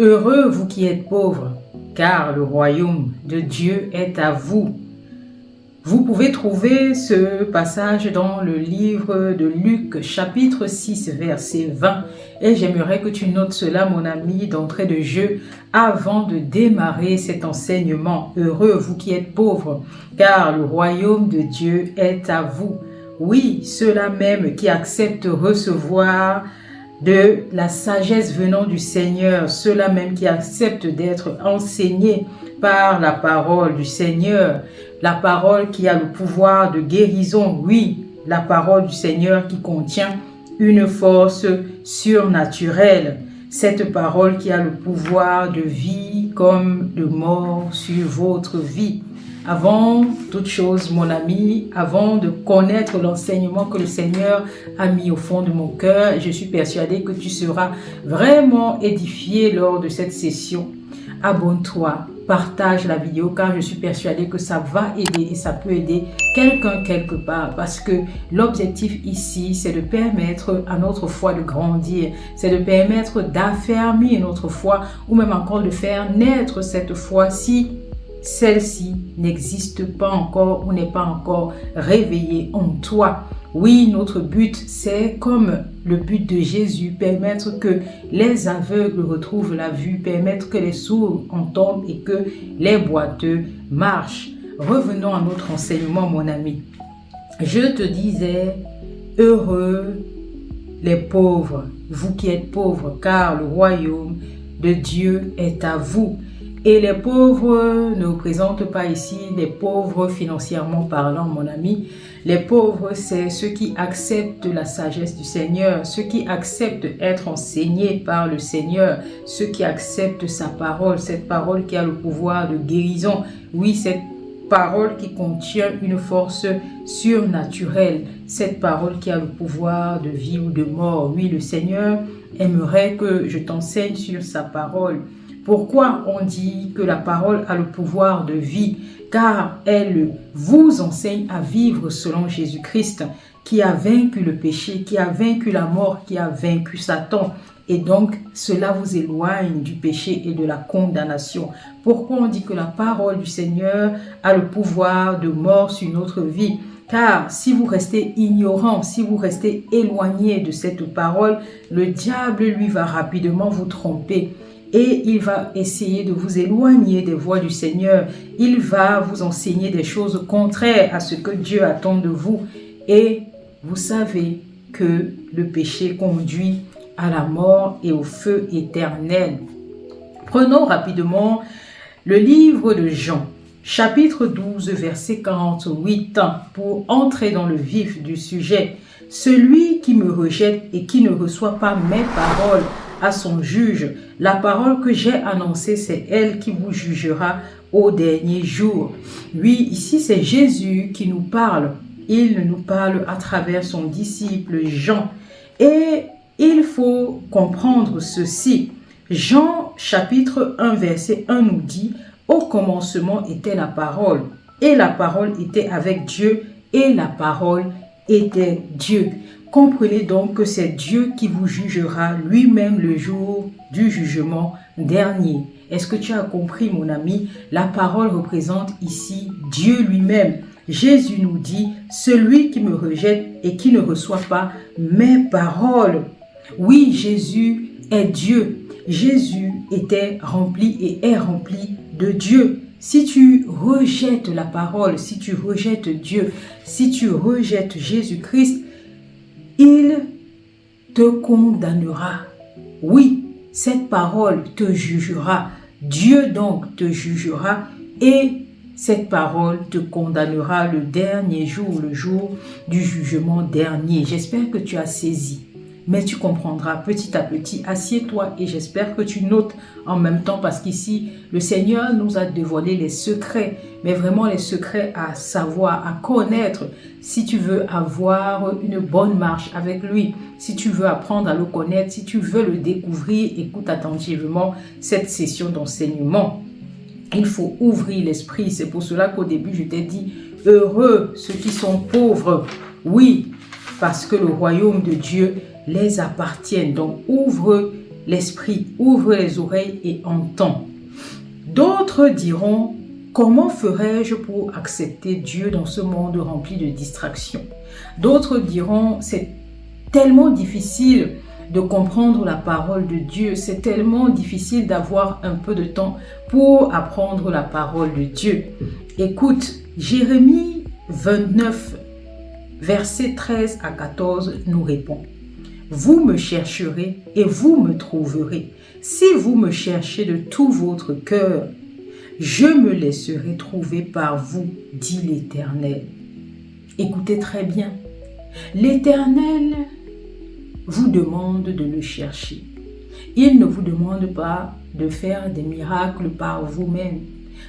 Heureux vous qui êtes pauvres, car le royaume de Dieu est à vous. Vous pouvez trouver ce passage dans le livre de Luc, chapitre 6, verset 20. Et j'aimerais que tu notes cela, mon ami, d'entrée de jeu, avant de démarrer cet enseignement. Heureux vous qui êtes pauvres, car le royaume de Dieu est à vous. Oui, ceux-là même qui acceptent de recevoir de la sagesse venant du Seigneur, ceux-là même qui acceptent d'être enseignés par la parole du Seigneur, la parole qui a le pouvoir de guérison, oui, la parole du Seigneur qui contient une force surnaturelle, cette parole qui a le pouvoir de vie comme de mort sur votre vie. Avant toute chose, mon ami, avant de connaître l'enseignement que le Seigneur a mis au fond de mon cœur, je suis persuadée que tu seras vraiment édifié lors de cette session. Abonne-toi, partage la vidéo car je suis persuadée que ça va aider et ça peut aider quelqu'un quelque part parce que l'objectif ici, c'est de permettre à notre foi de grandir, c'est de permettre d'affermir notre foi ou même encore de faire naître cette foi si celle-ci n'existe pas encore ou n'est pas encore réveillée en toi. Oui, notre but, c'est comme le but de Jésus, permettre que les aveugles retrouvent la vue, permettre que les sourds entendent et que les boiteux marchent. Revenons à notre enseignement, mon ami. Je te disais, heureux les pauvres, vous qui êtes pauvres, car le royaume de Dieu est à vous. Et les pauvres ne représentent pas ici les pauvres financièrement parlant, mon ami. Les pauvres, c'est ceux qui acceptent la sagesse du Seigneur, ceux qui acceptent d'être enseignés par le Seigneur, ceux qui acceptent sa parole, cette parole qui a le pouvoir de guérison. Oui, cette parole qui contient une force surnaturelle, cette parole qui a le pouvoir de vie ou de mort. Oui, le Seigneur aimerait que je t'enseigne sur sa parole. Pourquoi on dit que la parole a le pouvoir de vie? Car elle vous enseigne à vivre selon Jésus-Christ, qui a vaincu le péché, qui a vaincu la mort, qui a vaincu Satan. Et donc, cela vous éloigne du péché et de la condamnation. Pourquoi on dit que la parole du Seigneur a le pouvoir de mort sur notre vie? Car si vous restez ignorant, si vous restez éloigné de cette parole, le diable, lui, va rapidement vous tromper. Et il va essayer de vous éloigner des voies du Seigneur. Il va vous enseigner des choses contraires à ce que Dieu attend de vous. Et vous savez que le péché conduit à la mort et au feu éternel. Prenons rapidement le livre de Jean, chapitre 12, verset 48, pour entrer dans le vif du sujet. Celui qui me rejette et qui ne reçoit pas mes paroles à son juge. La parole que j'ai annoncée, c'est elle qui vous jugera au dernier jour. Oui, ici c'est Jésus qui nous parle. Il nous parle à travers son disciple Jean. Et il faut comprendre ceci. Jean chapitre 1 verset 1 nous dit « Au commencement était la parole, et la parole était avec Dieu, et la parole était Dieu. » Comprenez donc que c'est Dieu qui vous jugera lui-même le jour du jugement dernier. Est-ce que tu as compris, mon ami? La parole représente ici Dieu lui-même. Jésus nous dit, celui qui me rejette et qui ne reçoit pas mes paroles. Oui, Jésus est Dieu. Jésus était rempli et est rempli de Dieu. Si tu rejettes la parole, si tu rejettes Dieu, si tu rejettes Jésus-Christ, il te condamnera. Oui, cette parole te jugera. Dieu donc te jugera et cette parole te condamnera le dernier jour, le jour du jugement dernier. J'espère que tu as saisi. Mais tu comprendras petit à petit. Assieds-toi et j'espère que tu notes en même temps parce qu'ici, le Seigneur nous a dévoilé les secrets, mais vraiment les secrets à savoir, à connaître. Si tu veux avoir une bonne marche avec lui, si tu veux apprendre à le connaître, si tu veux le découvrir, écoute attentivement cette session d'enseignement. Il faut ouvrir l'esprit. C'est pour cela qu'au début, je t'ai dit, heureux ceux qui sont pauvres. Oui, parce que le royaume de Dieu les appartiennent. Donc, ouvre l'esprit, ouvre les oreilles et entends. D'autres diront, comment ferais-je pour accepter Dieu dans ce monde rempli de distractions? D'autres diront, c'est tellement difficile de comprendre la parole de Dieu, c'est tellement difficile d'avoir un peu de temps pour apprendre la parole de Dieu. Écoute, Jérémie 29, versets 13 à 14 nous répond. Vous me chercherez et vous me trouverez. Si vous me cherchez de tout votre cœur, je me laisserai trouver par vous, dit l'Éternel. Écoutez très bien. L'Éternel vous demande de le chercher. Il ne vous demande pas de faire des miracles par vous-même.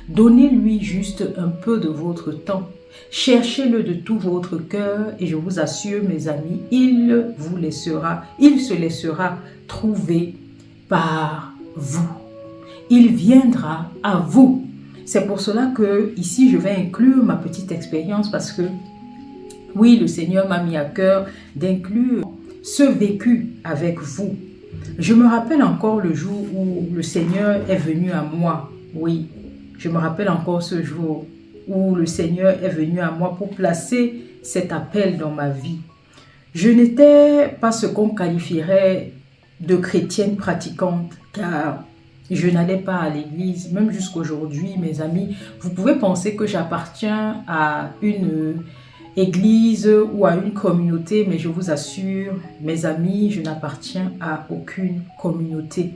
Donnez-lui juste un peu de votre temps. Cherchez-le de tout votre cœur et je vous assure, mes amis, il se laissera trouver par vous. Il viendra à vous. C'est pour cela que ici je vais inclure ma petite expérience parce que oui, le Seigneur m'a mis à cœur d'inclure ce vécu avec vous. Je me rappelle encore le jour où le Seigneur est venu à moi. Oui, je me rappelle encore ce jour où le Seigneur est venu à moi pour placer cet appel dans ma vie. Je n'étais pas ce qu'on qualifierait de chrétienne pratiquante, car je n'allais pas à l'église, même jusqu'aujourd'hui, mes amis. Vous pouvez penser que j'appartiens à une église ou à une communauté, mais je vous assure, mes amis, je n'appartiens à aucune communauté.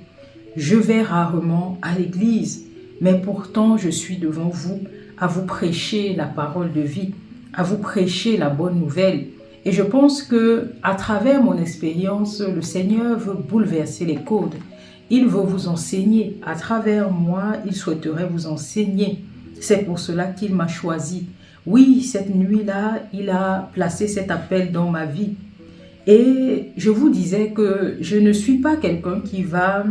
Je vais rarement à l'église, mais pourtant je suis devant vous à vous prêcher la parole de vie, à vous prêcher la bonne nouvelle. Et je pense que à travers mon expérience, le Seigneur veut bouleverser les codes. Il veut vous enseigner. À travers moi, il souhaiterait vous enseigner. C'est pour cela qu'il m'a choisi. Oui, cette nuit-là, il a placé cet appel dans ma vie. Et je vous disais que je ne suis pas quelqu'un qui va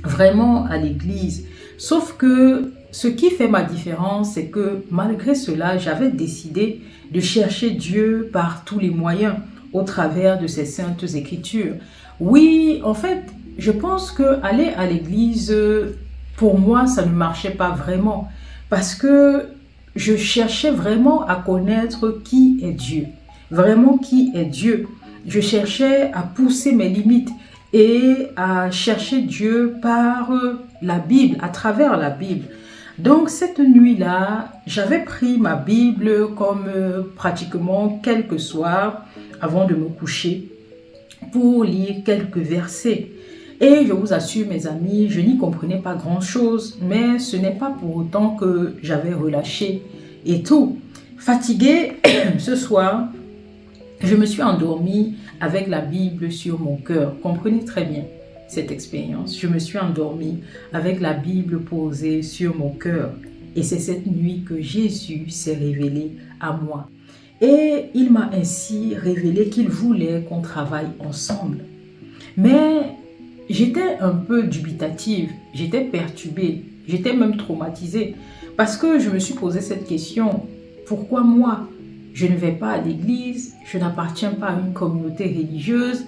vraiment à l'église. Sauf que ce qui fait ma différence, c'est que malgré cela, j'avais décidé de chercher Dieu par tous les moyens au travers de ces saintes écritures. Oui, en fait, je pense que aller à l'église, pour moi, ça ne marchait pas vraiment. Parce que je cherchais vraiment à connaître qui est Dieu. Vraiment qui est Dieu. Je cherchais à pousser mes limites et à chercher Dieu par la Bible, à travers la Bible. Donc cette nuit-là, j'avais pris ma Bible comme pratiquement quelques soirs avant de me coucher pour lire quelques versets. Et je vous assure, mes amis, je n'y comprenais pas grand-chose, mais ce n'est pas pour autant que j'avais relâché et tout. Fatiguée, ce soir, je me suis endormie avec la Bible sur mon cœur. Comprenez très bien cette expérience. Je me suis endormie avec la Bible posée sur mon cœur. Et c'est cette nuit que Jésus s'est révélé à moi. Et il m'a ainsi révélé qu'il voulait qu'on travaille ensemble. Mais j'étais un peu dubitative, j'étais perturbée, j'étais même traumatisée. Parce que je me suis posé cette question, pourquoi moi? Je ne vais pas à l'église, je n'appartiens pas à une communauté religieuse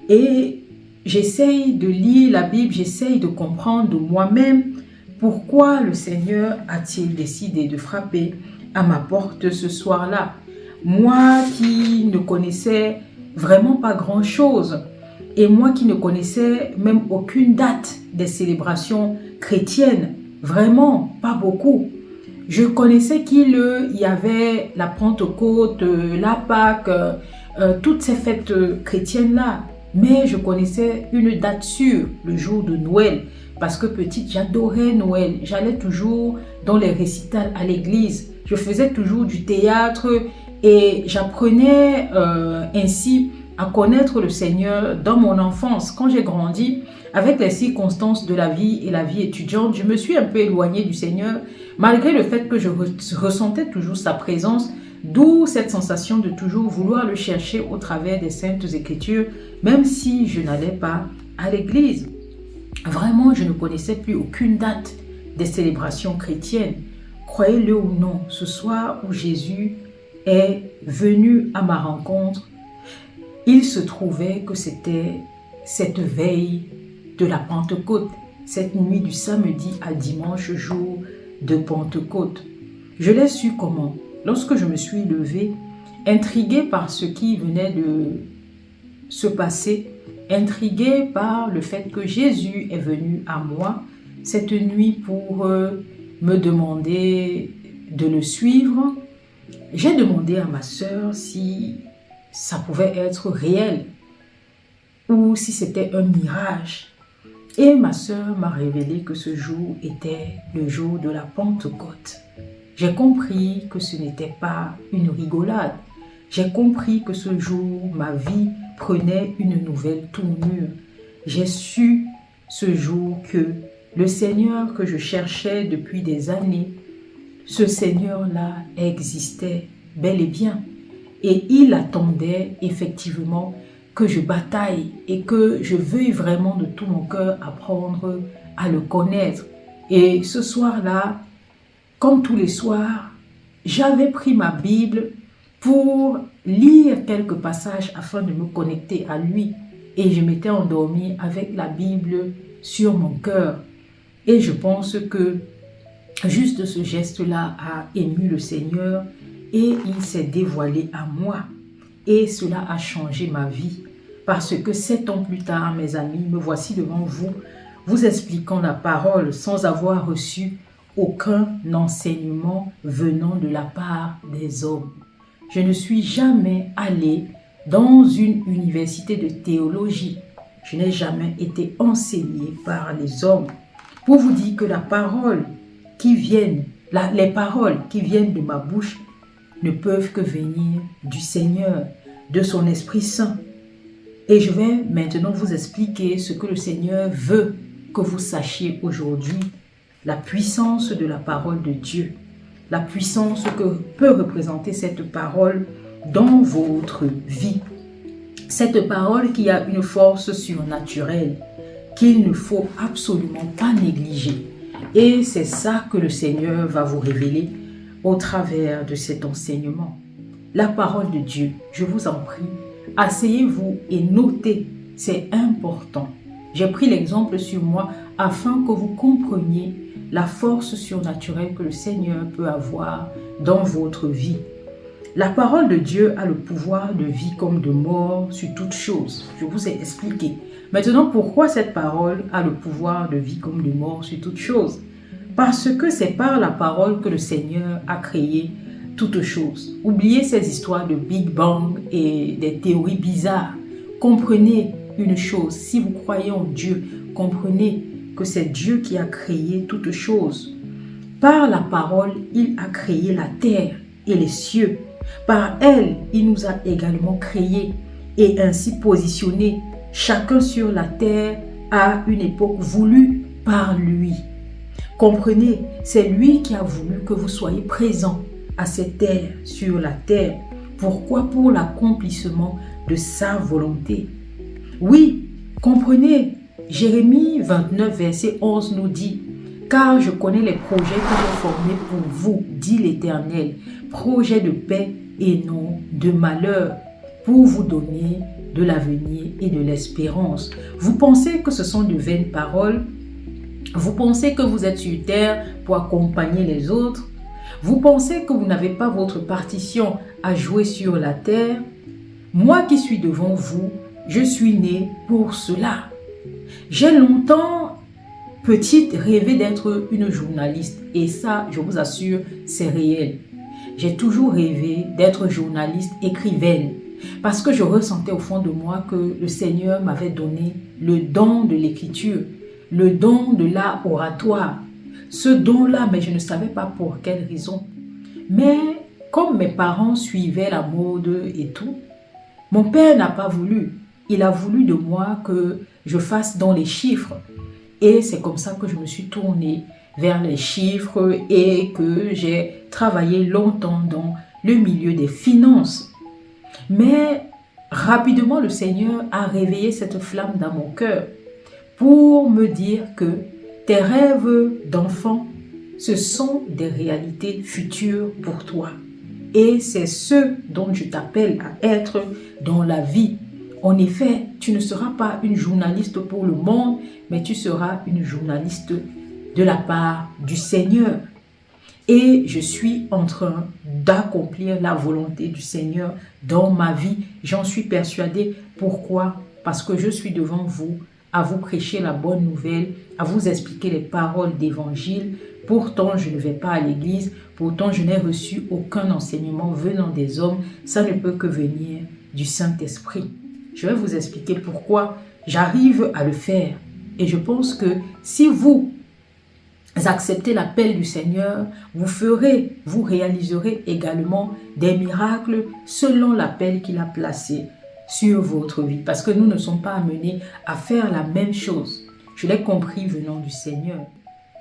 et j'essaye de lire la Bible, j'essaye de comprendre de moi-même pourquoi le Seigneur a-t-il décidé de frapper à ma porte ce soir-là. Moi qui ne connaissais vraiment pas grand-chose et moi qui ne connaissais même aucune date des célébrations chrétiennes, vraiment pas beaucoup. Je connaissais qu'il y avait la Pentecôte, la Pâque, toutes ces fêtes chrétiennes-là. Mais je connaissais une date sûre, le jour de Noël. Parce que petite, j'adorais Noël. J'allais toujours dans les récitals à l'église. Je faisais toujours du théâtre et j'apprenais ainsi à connaître le Seigneur dans mon enfance. Quand j'ai grandi, avec les circonstances de la vie et la vie étudiante, je me suis un peu éloignée du Seigneur, malgré le fait que je ressentais toujours sa présence, d'où cette sensation de toujours vouloir le chercher au travers des Saintes Écritures, même si je n'allais pas à l'église. Vraiment, je ne connaissais plus aucune date des célébrations chrétiennes. Croyez-le ou non, ce soir où Jésus est venu à ma rencontre, il se trouvait que c'était cette veille de la Pentecôte, cette nuit du samedi à dimanche, jour de Pentecôte. Je l'ai su comment? Lorsque je me suis levée, intriguée par ce qui venait de se passer, intriguée par le fait que Jésus est venu à moi cette nuit pour me demander de le suivre, j'ai demandé à ma sœur si ça pouvait être réel ou si c'était un mirage. Et ma sœur m'a révélé que ce jour était le jour de la Pentecôte. J'ai compris que ce n'était pas une rigolade. J'ai compris que ce jour, ma vie prenait une nouvelle tournure. J'ai su ce jour que le Seigneur que je cherchais depuis des années, ce Seigneur-là existait bel et bien. Et il attendait effectivement que je bataille et que je veuille vraiment de tout mon cœur apprendre à le connaître. Et ce soir-là, comme tous les soirs, j'avais pris ma Bible pour lire quelques passages afin de me connecter à lui. Et je m'étais endormie avec la Bible sur mon cœur. Et je pense que juste ce geste-là a ému le Seigneur et il s'est dévoilé à moi. Et cela a changé ma vie. Parce que 7 ans plus tard, mes amis, me voici devant vous, vous expliquant la parole sans avoir reçu aucun enseignement venant de la part des hommes. Je ne suis jamais allée dans une université de théologie. Je n'ai jamais été enseignée par les hommes. Pour vous dire que les paroles qui viennent de ma bouche ne peuvent que venir du Seigneur, de son Esprit Saint. Et je vais maintenant vous expliquer ce que le Seigneur veut que vous sachiez aujourd'hui, la puissance de la parole de Dieu, la puissance que peut représenter cette parole dans votre vie. Cette parole qui a une force surnaturelle, qu'il ne faut absolument pas négliger. Et c'est ça que le Seigneur va vous révéler au travers de cet enseignement. La parole de Dieu, je vous en prie, asseyez-vous et notez, c'est important. J'ai pris l'exemple sur moi afin que vous compreniez la force surnaturelle que le Seigneur peut avoir dans votre vie. La parole de Dieu a le pouvoir de vie comme de mort sur toute chose. Je vous ai expliqué. Maintenant, pourquoi cette parole a le pouvoir de vie comme de mort sur toute chose? Parce que c'est par la parole que le Seigneur a créé toutes choses. Oubliez ces histoires de Big Bang et des théories bizarres. Comprenez une chose, si vous croyez en Dieu, comprenez que c'est Dieu qui a créé toutes choses. Par la parole, il a créé la terre et les cieux. Par elle, il nous a également créés et ainsi positionnés, chacun sur la terre à une époque voulue par lui. Comprenez, c'est lui qui a voulu que vous soyez présents à cette terre, sur la terre. Pourquoi? Pour l'accomplissement de sa volonté. Oui, comprenez, Jérémie 29, verset 11 nous dit « Car je connais les projets que j'ai formés pour vous, dit l'Éternel, projets de paix et non de malheur, pour vous donner de l'avenir et de l'espérance. » Vous pensez que ce sont de vaines paroles? Vous pensez que vous êtes sur terre pour accompagner les autres? Vous pensez que vous n'avez pas votre partition à jouer sur la terre? Moi qui suis devant vous, je suis née pour cela. J'ai longtemps, petite, rêvé d'être une journaliste. Et ça, je vous assure, c'est réel. J'ai toujours rêvé d'être journaliste, écrivaine. Parce que je ressentais au fond de moi que le Seigneur m'avait donné le don de l'écriture, le don de l'art oratoire. Ce don-là, mais je ne savais pas pour quelle raison. Mais comme mes parents suivaient la mode et tout, mon père n'a pas voulu. Il a voulu de moi que je fasse dans les chiffres. Et c'est comme ça que je me suis tournée vers les chiffres et que j'ai travaillé longtemps dans le milieu des finances. Mais rapidement, le Seigneur a réveillé cette flamme dans mon cœur pour me dire que tes rêves d'enfant, ce sont des réalités futures pour toi. Et c'est ce dont je t'appelle à être dans la vie. En effet, tu ne seras pas une journaliste pour le monde, mais tu seras une journaliste de la part du Seigneur. Et je suis en train d'accomplir la volonté du Seigneur dans ma vie. J'en suis persuadée. Pourquoi? Parce que je suis devant vous, à vous prêcher la bonne nouvelle, à vous expliquer les paroles d'évangile. Pourtant, je ne vais pas à l'église. Pourtant, je n'ai reçu aucun enseignement venant des hommes. Ça ne peut que venir du Saint-Esprit. Je vais vous expliquer pourquoi j'arrive à le faire. Et je pense que si vous acceptez l'appel du Seigneur, vous réaliserez également des miracles selon l'appel qu'il a placé sur votre vie. Parce que nous ne sommes pas amenés à faire la même chose. Je l'ai compris venant du Seigneur.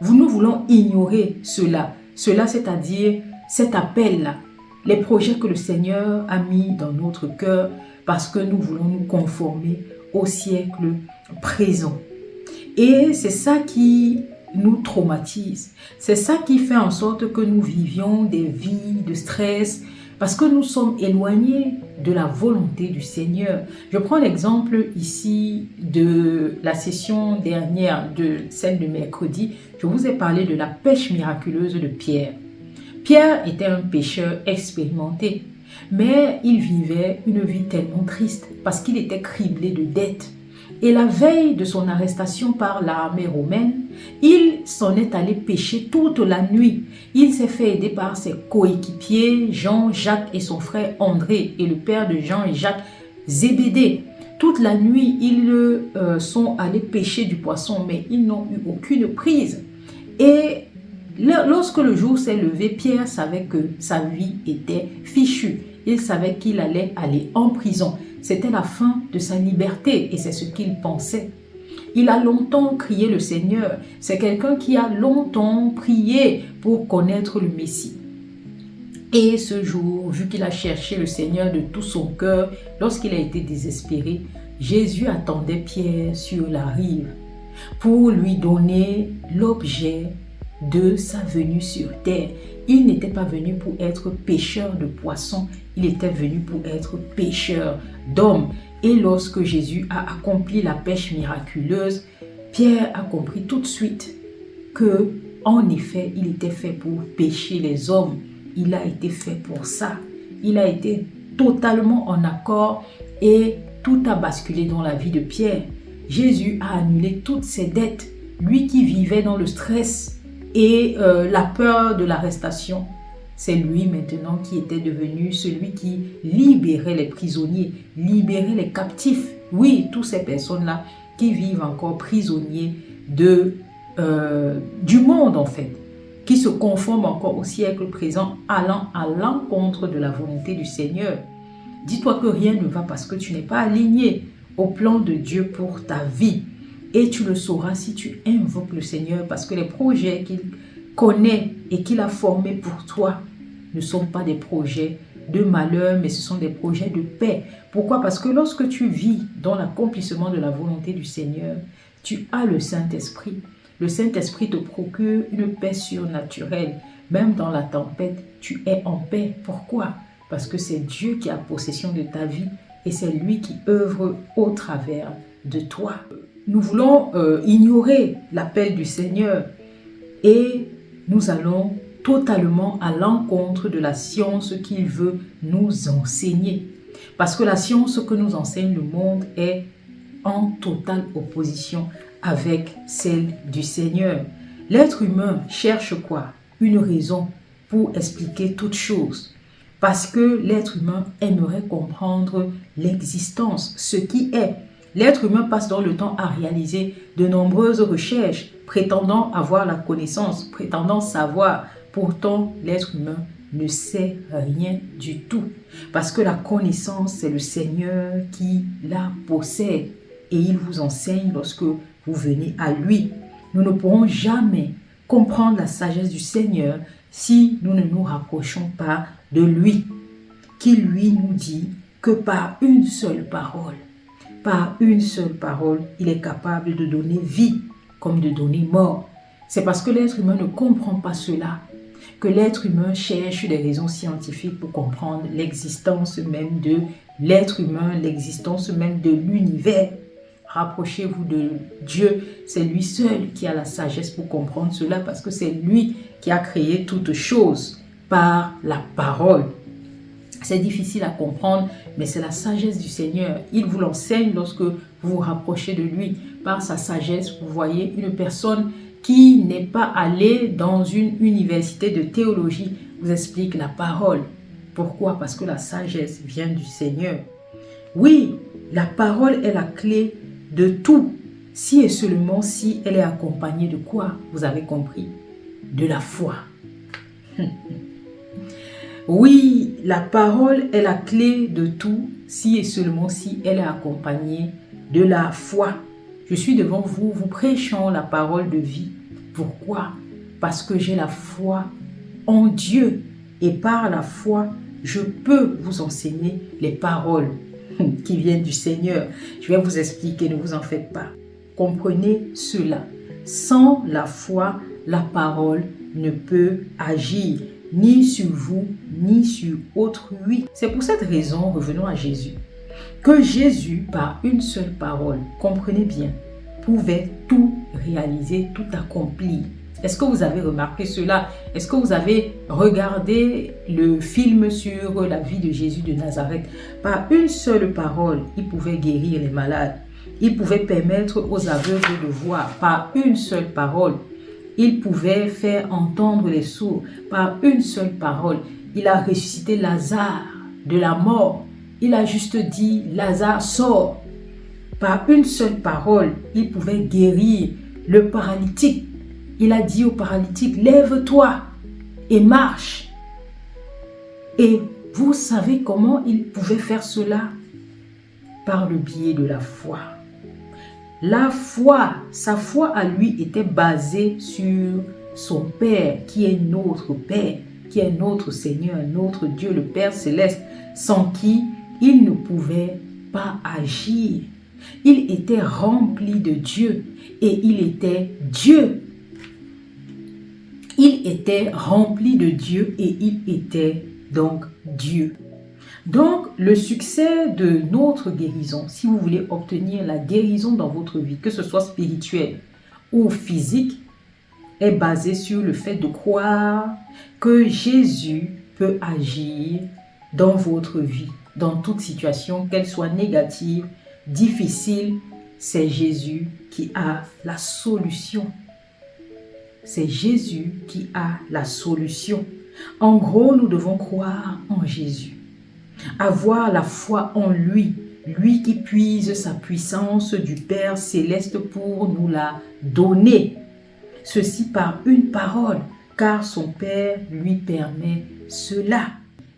Nous voulons ignorer cela. Cela, c'est-à-dire cet appel-là, les projets que le Seigneur a mis dans notre cœur parce que nous voulons nous conformer au siècle présent. Et c'est ça qui nous traumatise. C'est ça qui fait en sorte que nous vivions des vies de stress parce que nous sommes éloignés de la volonté du Seigneur. Je prends l'exemple ici de la session dernière, de celle de mercredi. Je vous ai parlé de la pêche miraculeuse de Pierre. Pierre était un pêcheur expérimenté, mais il vivait une vie tellement triste parce qu'il était criblé de dettes. Et la veille de son arrestation par l'armée romaine, il s'en est allé pêcher toute la nuit. Il s'est fait aider par ses coéquipiers, Jean, Jacques et son frère André, et le père de Jean et Jacques, Zébédée. Toute la nuit, ils sont allés pêcher du poisson, mais ils n'ont eu aucune prise. Et lorsque le jour s'est levé, Pierre savait que sa vie était fichue. Il savait qu'il allait aller en prison. C'était la fin de sa liberté et c'est ce qu'il pensait. Il a longtemps crié le Seigneur. C'est quelqu'un qui a longtemps prié pour connaître le Messie. Et ce jour, vu qu'il a cherché le Seigneur de tout son cœur, lorsqu'il a été désespéré, Jésus attendait Pierre sur la rive pour lui donner l'objet de sa venue sur terre. Il n'était pas venu pour être pêcheur de poissons, il était venu pour être pêcheur d'hommes. Et lorsque Jésus a accompli la pêche miraculeuse, Pierre a compris tout de suite que, en effet, il était fait pour pêcher les hommes. Il a été fait pour ça. Il a été totalement en accord et tout a basculé dans la vie de Pierre. Jésus a annulé toutes ses dettes. Lui qui vivait dans le stress et la peur de l'arrestation, c'est lui maintenant qui était devenu celui qui libérait les prisonniers, libérait les captifs. Oui, toutes ces personnes-là qui vivent encore prisonniers du monde en fait, qui se conforment encore au siècle présent, allant à l'encontre de la volonté du Seigneur. Dis-toi que rien ne va parce que tu n'es pas aligné au plan de Dieu pour ta vie. Et tu le sauras si tu invoques le Seigneur parce que les projets qu'il connaît et qu'il a formés pour toi ne sont pas des projets de malheur, mais ce sont des projets de paix. Pourquoi? Parce que lorsque tu vis dans l'accomplissement de la volonté du Seigneur, tu as le Saint-Esprit. Le Saint-Esprit te procure une paix surnaturelle. Même dans la tempête, tu es en paix. Pourquoi? Parce que c'est Dieu qui a possession de ta vie et c'est lui qui œuvre au travers de toi. Nous voulons ignorer l'appel du Seigneur et nous allons totalement à l'encontre de la science qu'il veut nous enseigner. Parce que la science que nous enseigne le monde est en totale opposition avec celle du Seigneur. L'être humain cherche quoi? Une raison pour expliquer toute chose. Parce que l'être humain aimerait comprendre l'existence, ce qui est. L'être humain passe dans le temps à réaliser de nombreuses recherches, prétendant avoir la connaissance, prétendant savoir. Pourtant, l'être humain ne sait rien du tout. Parce que la connaissance, c'est le Seigneur qui la possède. Et il vous enseigne lorsque vous venez à lui. Nous ne pourrons jamais comprendre la sagesse du Seigneur si nous ne nous rapprochons pas de lui. Qui lui nous dit que par une seule parole, il est capable de donner vie comme de donner mort. C'est parce que l'être humain ne comprend pas cela que l'être humain cherche des raisons scientifiques pour comprendre l'existence même de l'être humain, l'existence même de l'univers. rapprochez-vous de Dieu. C'est lui seul qui a la sagesse pour comprendre cela parce que c'est lui qui a créé toutes choses par la parole. C'est difficile à comprendre, mais c'est la sagesse du Seigneur. Il vous l'enseigne lorsque vous vous rapprochez de lui. Par sa sagesse, vous voyez une personne qui n'est pas allée dans une université de théologie vous explique la parole. Pourquoi? Parce que la sagesse vient du Seigneur. Oui, la parole est la clé de tout, si et seulement si elle est accompagnée de quoi? Vous avez compris? De la foi. Oui, la parole est la clé de tout, si et seulement si elle est accompagnée de la foi. Je suis devant vous, vous prêchant la parole de vie. Pourquoi? Parce que j'ai la foi en Dieu et par la foi, je peux vous enseigner les paroles qui viennent du Seigneur. Je vais vous expliquer, ne vous en faites pas. Comprenez cela. Sans la foi, la parole ne peut agir ni sur vous, ni sur autrui. C'est pour cette raison, revenons à Jésus, que Jésus, par une seule parole, comprenez bien, pouvait tout réaliser, tout accomplir. Est-ce que vous avez remarqué cela? Est-ce que vous avez regardé le film sur la vie de Jésus de Nazareth? Par une seule parole, il pouvait guérir les malades. Il pouvait permettre aux aveugles de voir. Par une seule parole, il pouvait faire entendre les sourds. Par une seule parole, il a ressuscité Lazare de la mort. Il a juste dit, Lazare sort. Par une seule parole, il pouvait guérir le paralytique. Il a dit au paralytique, lève-toi et marche. Et vous savez comment il pouvait faire cela? Par le biais de la foi. La foi, sa foi à lui était basée sur son Père, qui est notre Père, qui est notre Seigneur, notre Dieu, le Père céleste, sans qui il ne pouvait pas agir. Il était rempli de Dieu et il était Dieu. Il était rempli de Dieu et il était donc Dieu. Donc, le succès de notre guérison, si vous voulez obtenir la guérison dans votre vie, que ce soit spirituelle ou physique, est basé sur le fait de croire que Jésus peut agir dans votre vie, dans toute situation, qu'elle soit négative, difficile. C'est Jésus qui a la solution. C'est Jésus qui a la solution. En gros, nous devons croire en Jésus. Avoir la foi en lui, lui qui puise sa puissance du Père céleste pour nous la donner. Ceci par une parole, car son Père lui permet cela.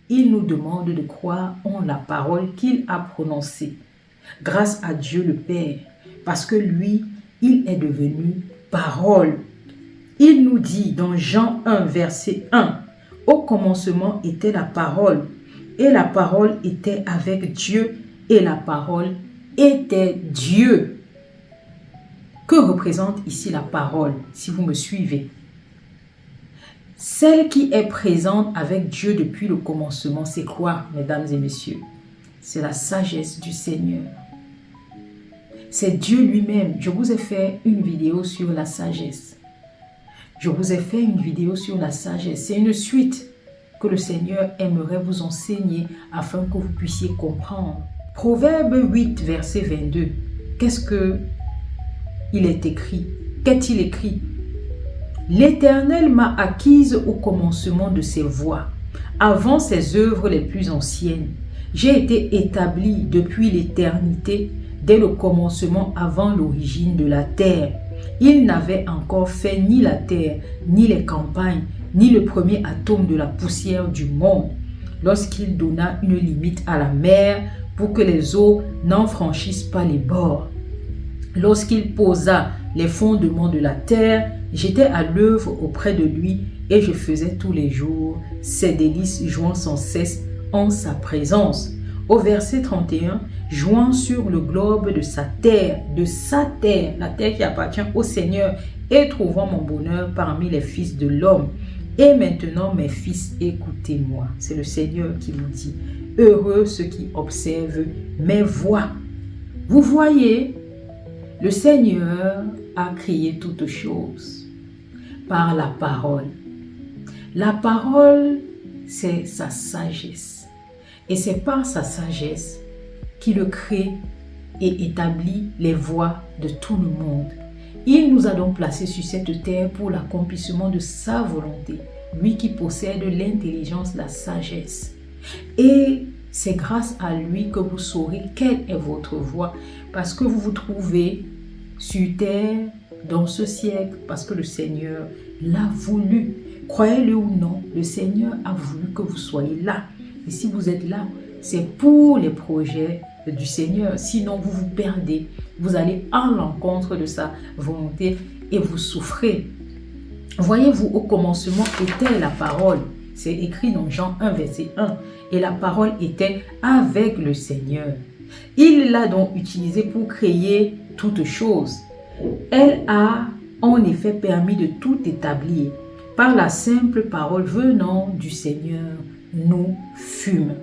Il nous demande de croire en la parole qu'il a prononcée. Grâce à Dieu le Père, parce que lui, il est devenu parole. Il nous dit dans Jean 1, verset 1, « Au commencement était la parole, et la parole était avec Dieu, et la parole était Dieu. » Que représente ici la parole, si vous me suivez? Celle qui est présente avec Dieu depuis le commencement, c'est quoi, mesdames et messieurs? C'est la sagesse du Seigneur. C'est Dieu lui-même. Je vous ai fait une vidéo sur la sagesse. Je vous ai fait une vidéo sur la sagesse. C'est une suite que le Seigneur aimerait vous enseigner afin que vous puissiez comprendre. Proverbe 8, verset 22. Qu'est-ce que il est écrit? Qu'est-il écrit? L'Éternel m'a acquise au commencement de ses voies, avant ses œuvres les plus anciennes. J'ai été établi depuis l'éternité, dès le commencement avant l'origine de la terre. Il n'avait encore fait ni la terre, ni les campagnes, ni le premier atome de la poussière du monde, lorsqu'il donna une limite à la mer pour que les eaux n'en franchissent pas les bords. Lorsqu'il posa les fondements de la terre, j'étais à l'œuvre auprès de lui et je faisais tous les jours ses délices, jouant sans cesse en sa présence. Au verset 31, jouant sur le globe de sa terre, la terre qui appartient au Seigneur, et trouvant mon bonheur parmi les fils de l'homme. Et maintenant, mes fils, écoutez-moi. C'est le Seigneur qui vous dit, heureux ceux qui observent mes voies. Vous voyez, Le Seigneur a créé toutes choses par la parole. La parole, c'est sa sagesse. Et c'est par sa sagesse qu'il crée et établit les voies de tout le monde. Il nous a donc placés sur cette terre pour l'accomplissement de sa volonté. Lui qui possède l'intelligence, la sagesse. Et c'est grâce à lui que vous saurez quelle est votre voie. Parce que vous vous trouvez sur terre dans ce siècle. Parce que le Seigneur l'a voulu. Croyez-le ou non, le Seigneur a voulu que vous soyez là. Et si vous êtes là, c'est pour les projets du Seigneur. Sinon, vous vous perdez. Vous allez à l'encontre de sa volonté et vous souffrez. Voyez-vous, au commencement était la parole. C'est écrit dans Jean 1, verset 1. Et la parole était avec le Seigneur. Il l'a donc utilisée pour créer toutes choses. Elle a en effet permis de tout établir. Par la simple parole venant du Seigneur, nous fûmes.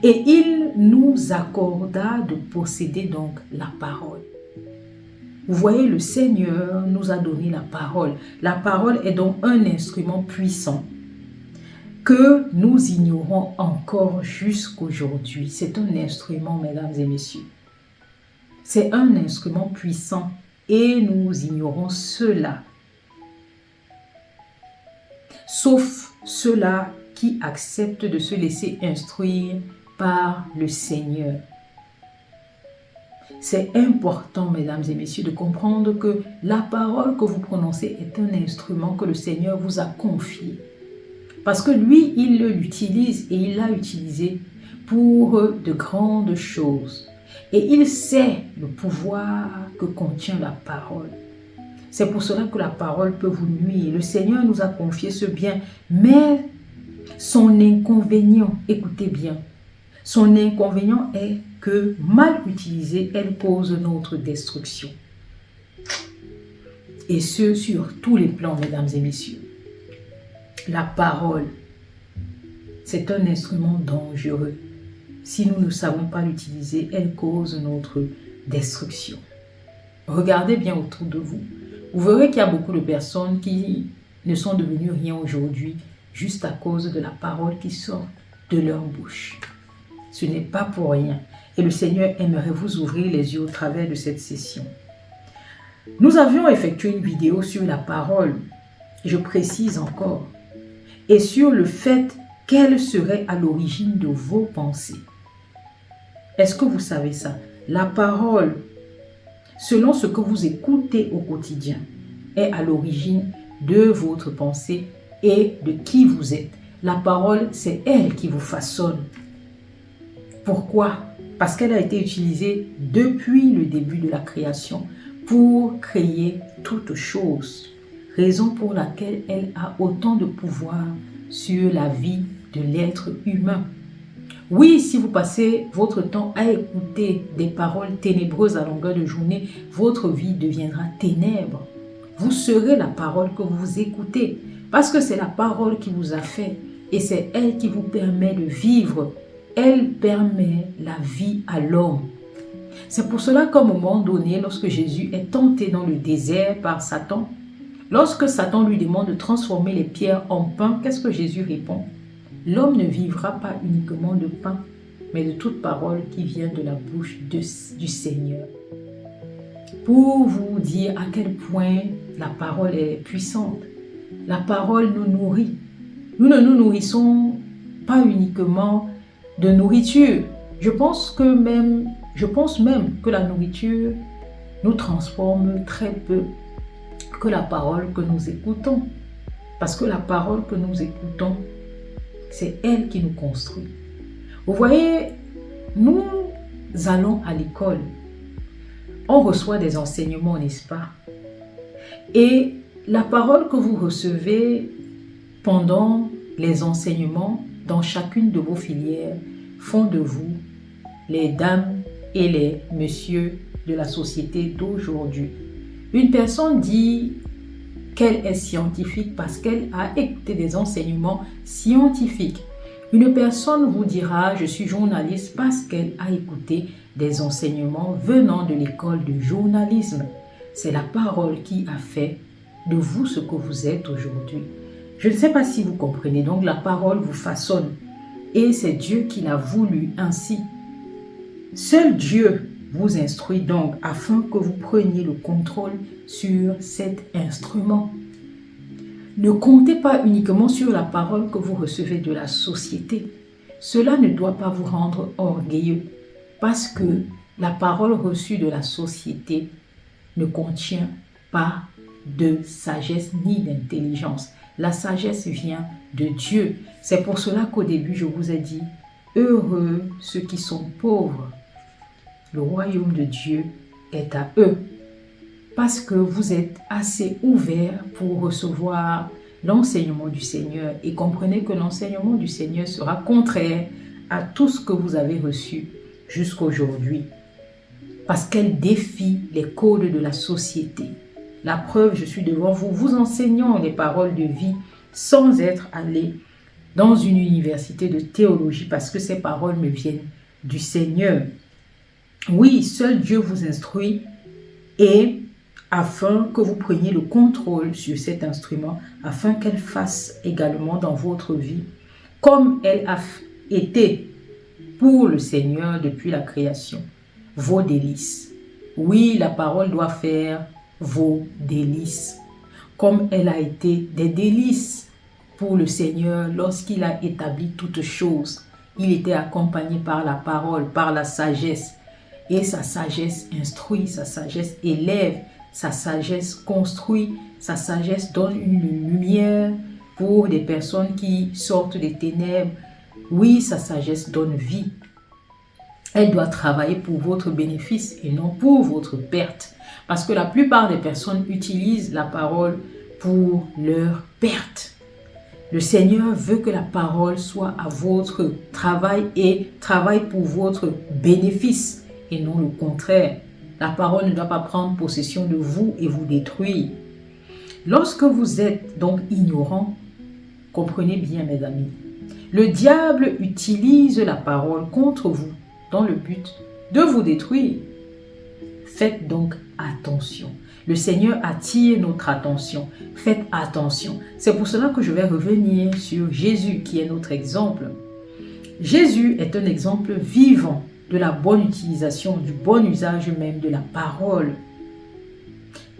Et il nous accorda de posséder donc la parole. Vous voyez, le Seigneur nous a donné la parole. La parole est donc un instrument puissant que nous ignorons encore jusqu'aujourd'hui. C'est un instrument, mesdames et messieurs. C'est un instrument puissant et nous ignorons cela. Sauf ceux-là qui acceptent de se laisser instruire par le Seigneur. C'est important, mesdames et messieurs, de comprendre que la parole que vous prononcez est un instrument que le Seigneur vous a confié. Parce que lui, il l'utilise et il l'a utilisé pour de grandes choses. Et il sait le pouvoir que contient la parole. C'est pour cela que la parole peut vous nuire. Le Seigneur nous a confié ce bien, mais son inconvénient, écoutez bien, son inconvénient est que mal utilisée, elle cause notre destruction. Et ce, sur tous les plans, mesdames et messieurs. La parole, c'est un instrument dangereux. Si nous ne savons pas l'utiliser, elle cause notre destruction. Regardez bien autour de vous. Vous verrez qu'il y a beaucoup de personnes qui ne sont devenues rien aujourd'hui juste à cause de la parole qui sort de leur bouche. Ce n'est pas pour rien. Et le Seigneur aimerait vous ouvrir les yeux au travers de cette session. Nous avions effectué une vidéo sur la parole, je précise encore, et sur le fait qu'elle serait à l'origine de vos pensées. Est-ce que vous savez ça? La parole, selon ce que vous écoutez au quotidien, est à l'origine de votre pensée et de qui vous êtes. La parole, c'est elle qui vous façonne. Pourquoi? Parce qu'elle a été utilisée depuis le début de la création pour créer toutes choses. Raison pour laquelle elle a autant de pouvoir sur la vie de l'être humain. Oui, si vous passez votre temps à écouter des paroles ténébreuses à longueur de journée, votre vie deviendra ténèbres. Vous serez la parole que vous écoutez, parce que c'est la parole qui vous a fait et c'est elle qui vous permet de vivre. Elle permet la vie à l'homme. C'est pour cela qu'à un moment donné, lorsque Jésus est tenté dans le désert par Satan, lorsque Satan lui demande de transformer les pierres en pain, qu'est-ce que Jésus répond? L'homme ne vivra pas uniquement de pain, mais de toute parole qui vient de la bouche du Seigneur. Pour vous dire à quel point la parole est puissante, la parole nous nourrit. Nous ne nous nourrissons pas uniquement de nourriture. Je pense même que la nourriture nous transforme très peu que la parole que nous écoutons. Parce que la parole que nous écoutons, c'est elle qui nous construit. Vous voyez, nous allons à l'école. On reçoit des enseignements, n'est-ce pas? Et la parole que vous recevez pendant les enseignements dans chacune de vos filières font de vous les dames et les messieurs de la société d'aujourd'hui. Une personne dit qu'elle est scientifique parce qu'elle a écouté des enseignements scientifiques. Une personne vous dira « je suis journaliste » parce qu'elle a écouté des enseignements venant de l'école de journalisme. C'est la parole qui a fait de vous ce que vous êtes aujourd'hui. Je ne sais pas si vous comprenez, donc la parole vous façonne et c'est Dieu qui l'a voulu ainsi. Seul Dieu vous instruit donc afin que vous preniez le contrôle sur cet instrument. Ne comptez pas uniquement sur la parole que vous recevez de la société. Cela ne doit pas vous rendre orgueilleux parce que la parole reçue de la société ne contient pas de sagesse ni d'intelligence. La sagesse vient de Dieu. C'est pour cela qu'au début, je vous ai dit, heureux ceux qui sont pauvres. Le royaume de Dieu est à eux. Parce que vous êtes assez ouverts pour recevoir l'enseignement du Seigneur. Et comprenez que l'enseignement du Seigneur sera contraire à tout ce que vous avez reçu jusqu'à aujourd'hui. Parce qu'elle défie les codes de la société. La preuve, je suis devant vous, vous enseignant les paroles de vie sans être allé dans une université de théologie parce que ces paroles me viennent du Seigneur. Oui, seul Dieu vous instruit et afin que vous preniez le contrôle sur cet instrument, afin qu'elle fasse également dans votre vie comme elle a été pour le Seigneur depuis la création, vos délices. Oui, la parole doit faire vos délices, comme elle a été des délices pour le Seigneur lorsqu'il a établi toutes choses. Il était accompagné par la parole, par la sagesse, et sa sagesse instruit, sa sagesse élève, sa sagesse construit, sa sagesse donne une lumière pour des personnes qui sortent des ténèbres. Oui, sa sagesse donne vie. Elle doit travailler pour votre bénéfice et non pour votre perte. Parce que la plupart des personnes utilisent la parole pour leur perte. Le Seigneur veut que la parole soit à votre travail et travaille pour votre bénéfice et non le contraire. La parole ne doit pas prendre possession de vous et vous détruire. Lorsque vous êtes donc ignorant, comprenez bien mes amis, le diable utilise la parole contre vous dans le but de vous détruire. Faites donc attention. Le Seigneur attire notre attention. Faites attention. C'est pour cela que je vais revenir sur Jésus qui est notre exemple. Jésus est un exemple vivant de la bonne utilisation, du bon usage même de la parole.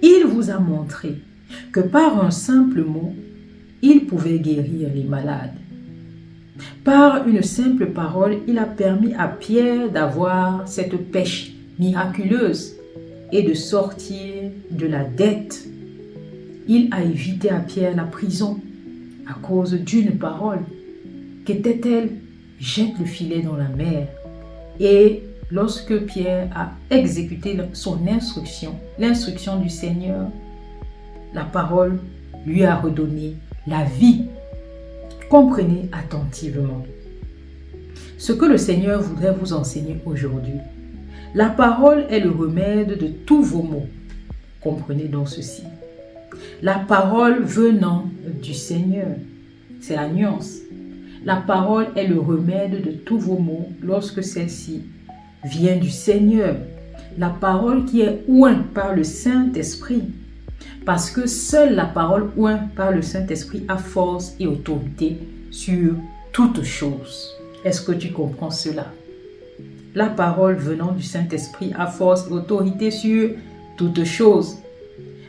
Il vous a montré que par un simple mot, il pouvait guérir les malades. Par une simple parole, il a permis à Pierre d'avoir cette pêche miraculeuse et de sortir de la dette. Il a évité à Pierre la prison à cause d'une parole. Qu'était-elle? Jette le filet dans la mer. Et lorsque Pierre a exécuté son instruction, l'instruction du Seigneur, la parole lui a redonné la vie. Comprenez attentivement ce que le Seigneur voudrait vous enseigner aujourd'hui. La parole est le remède de tous vos maux. Comprenez donc ceci. La parole venant du Seigneur, c'est la nuance. La parole est le remède de tous vos maux lorsque celle-ci vient du Seigneur. La parole qui est oint par le Saint-Esprit. Parce que seule la parole oint par le Saint-Esprit a force et autorité sur toutes choses. Est-ce que tu comprends cela? La parole venant du Saint-Esprit a force et autorité sur toutes choses.